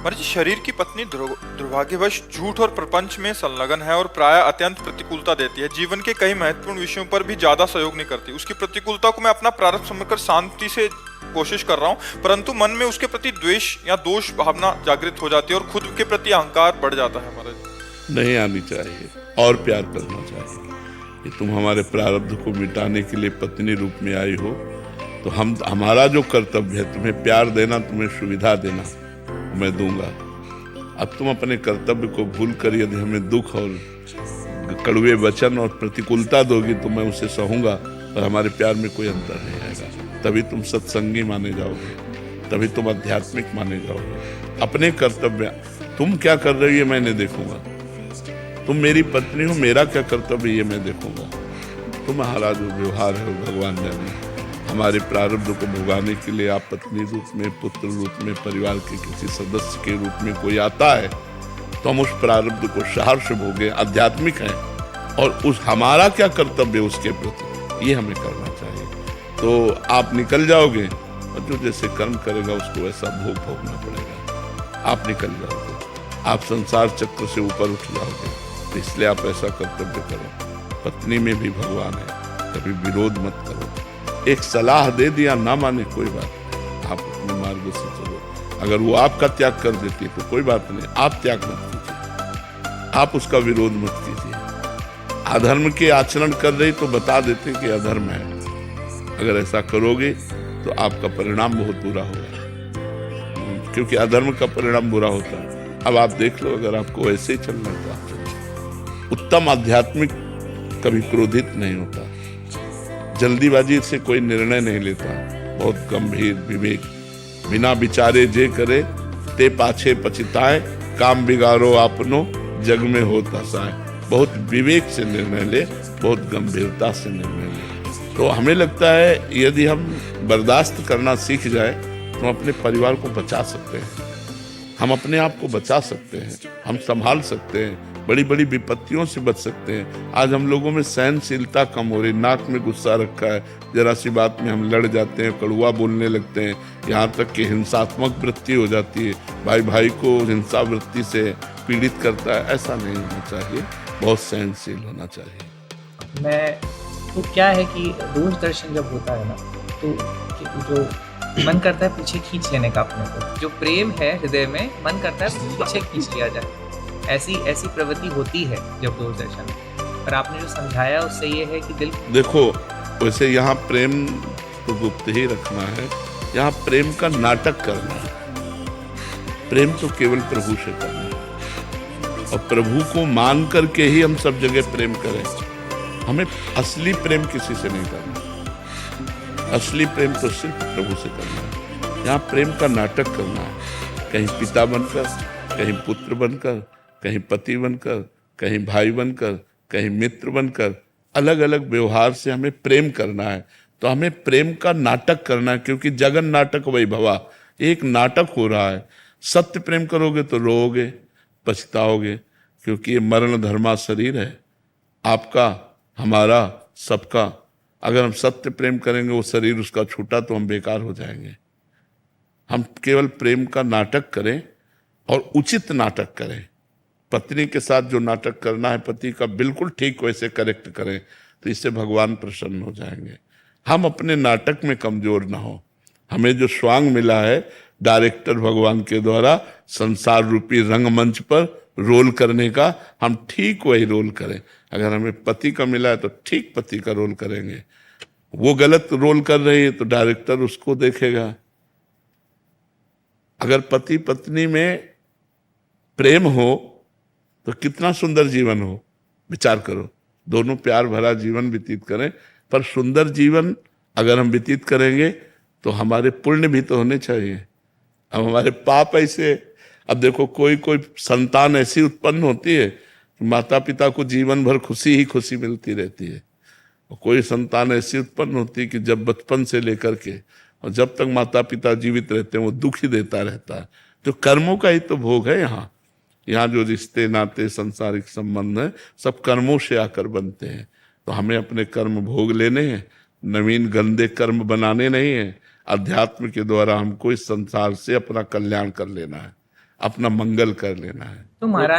मर्जी शरीर की पत्नी दुर्भाग्यवश झूठ और प्रपंच में संलग्न है और प्राय अत्यंत प्रतिकूलता देती है। जीवन के कई महत्वपूर्ण विषयों पर भी ज्यादा सहयोग नहीं करती। उसकी प्रतिकूलता को मैं अपना प्रारब्ध समझकर शांति से कोशिश कर रहा हूँ, परंतु मन में उसके प्रति द्वेष या दोष भावना जागृत हो जाती है और खुद के प्रति अहंकार बढ़ जाता है। महाराज नहीं आनी चाहिए और प्यार करना चाहिए। कि तुम हमारे प्रारब्ध को मिटाने के लिए पत्नी रूप में आई हो, तो हमारा जो कर्तव्य है तुम्हें प्यार देना, तुम्हें सुविधा देना, मैं दूंगा। अब तुम अपने कर्तव्य को भूल कर यदि हमें दुख और कड़वे वचन और प्रतिकूलता दोगी तो मैं उसे सहूंगा और हमारे प्यार में कोई अंतर नहीं आएगा। तभी तुम सत्संगी माने जाओगे, तभी तुम आध्यात्मिक माने जाओगे। अपने कर्तव्य तुम क्या कर रही है मैं नहीं देखूंगा, तुम मेरी पत्नी हो, मेरा क्या कर्तव्य ये मैं देखूंगा। तुम्हारा जो व्यवहार है वो भगवान जाने। हमारे प्रारब्ध को भुगाने के लिए आप पत्नी रूप में, पुत्र रूप में, परिवार के किसी सदस्य के रूप में कोई आता है तो हम उस प्रारब्ध को सहर्ष भोगे, आध्यात्मिक है, और उस हमारा क्या कर्तव्य उसके प्रति ये हमें करना चाहिए। तो आप निकल जाओगे और जो जैसे कर्म करेगा उसको वैसा भोग भोगना पड़ेगा। आप निकल जाओगे, आप संसार चक्र से ऊपर उठ जाओगे। तो इसलिए आप ऐसा कर्तव्य करो। पत्नी में भी भगवान है, कभी विरोध मत करो। एक सलाह दे दिया, ना माने कोई बात नहीं, आप अपने मार्ग से चलो। अगर वो आपका त्याग कर देती है तो कोई बात नहीं, आप त्याग मत कीजिए, आप उसका विरोध मत कीजिए। अधर्म के आचरण कर रही तो बता देते कि अधर्म है। अगर ऐसा करोगे तो आपका परिणाम बहुत बुरा होगा, क्योंकि अधर्म का परिणाम बुरा होता है। अब आप देख लो, अगर आपको ऐसे ही चलना है तो आप चलो। उत्तम आध्यात्मिक कभी क्रोधित नहीं होता, जल्दीबाजी से कोई निर्णय नहीं लेता, बहुत गंभीर विवेक, बिना विचारे जे करे ते पाछे पछताए, काम बिगाड़ो आपनो जग में होता साए। बहुत विवेक से निर्णय ले, बहुत गंभीरता से निर्णय ले। तो हमें लगता है यदि हम बर्दाश्त करना सीख जाए तो हम अपने परिवार को बचा सकते हैं, हम अपने आप को बचा सकते हैं, हम संभाल सकते हैं, बड़ी बड़ी विपत्तियों से बच सकते हैं। आज हम लोगों में सहनशीलता कम हो रही, नाक में गुस्सा रखा है, जरा सी बात में हम लड़ जाते हैं, कड़वा बोलने लगते हैं, यहाँ तक कि हिंसात्मक वृत्ति हो जाती है, भाई भाई को हिंसा वृत्ति से पीड़ित करता है। ऐसा नहीं होना चाहिए, बहुत सहनशील होना चाहिए। तो क्या है कि दोष दर्शन जब होता है ना, तो जो मन करता है पीछे खींच लेने का अपने को, जो प्रेम है हृदय में, मन करता है पीछे खींच लिया जाए। ऐसी प्रवृत्ति होती है जब दोष दर्शन। पर आपने जो समझाया उससे ये है कि दिल देखो, वैसे यहाँ प्रेम तो गुप्त ही रखना है, यहाँ प्रेम का नाटक करना है। प्रेम तो केवल प्रभु से करना है, और प्रभु को मान करके ही हम सब जगह प्रेम करें। हमें असली प्रेम किसी से नहीं करना, असली प्रेम तो सिर्फ प्रभु से करना है। यहाँ प्रेम का नाटक करना है, कहीं पिता बनकर, कहीं पुत्र बनकर, कहीं पति बनकर, कहीं भाई बनकर, कहीं मित्र बनकर, अलग अलग व्यवहार से हमें प्रेम करना है। तो हमें प्रेम का नाटक करना है, क्योंकि जगन नाटक वैभवा, एक नाटक हो रहा है। सत्य प्रेम करोगे तो रोओगे, पछताओगे, क्योंकि ये मरण धर्मा शरीर है, आपका, हमारा, सबका। अगर हम सत्य प्रेम करेंगे, वो शरीर उसका छूटा तो हम बेकार हो जाएंगे। हम केवल प्रेम का नाटक करें और उचित नाटक करें। पत्नी के साथ जो नाटक करना है पति का, बिल्कुल ठीक वैसे करेक्ट करें, तो इससे भगवान प्रसन्न हो जाएंगे। हम अपने नाटक में कमजोर ना हो। हमें जो स्वांग मिला है डायरेक्टर भगवान के द्वारा संसार रूपी रंगमंच पर रोल करने का, हम ठीक वही रोल करें। अगर हमें पति का मिला है तो ठीक पति का रोल करेंगे। वो गलत रोल कर रही है तो डायरेक्टर उसको देखेगा। अगर पति पत्नी में प्रेम हो तो कितना सुंदर जीवन हो, विचार करो। दोनों प्यार भरा जीवन व्यतीत करें, पर सुंदर जीवन अगर हम व्यतीत करेंगे तो हमारे पुण्य भी तो होने चाहिए। अब हमारे पाप ऐसे, अब देखो कोई कोई संतान ऐसी उत्पन्न होती है कि माता पिता को जीवन भर खुशी ही खुशी मिलती रहती है, और कोई संतान ऐसी उत्पन्न होती है कि जब बचपन से लेकर के और जब तक माता पिता जीवित रहते हैं वो दुख ही देता रहता है। तो कर्मों का ही तो भोग है। यहाँ जो रिश्ते नाते सांसारिक संबंध है सब कर्मों से आकर बनते हैं। तो हमें अपने कर्म भोग लेने हैं, नवीन गंदे कर्म बनाने नहीं है। अध्यात्म के द्वारा हमको इस संसार से अपना कल्याण कर लेना है। अपना मंगल कर लेना है। तो महाराज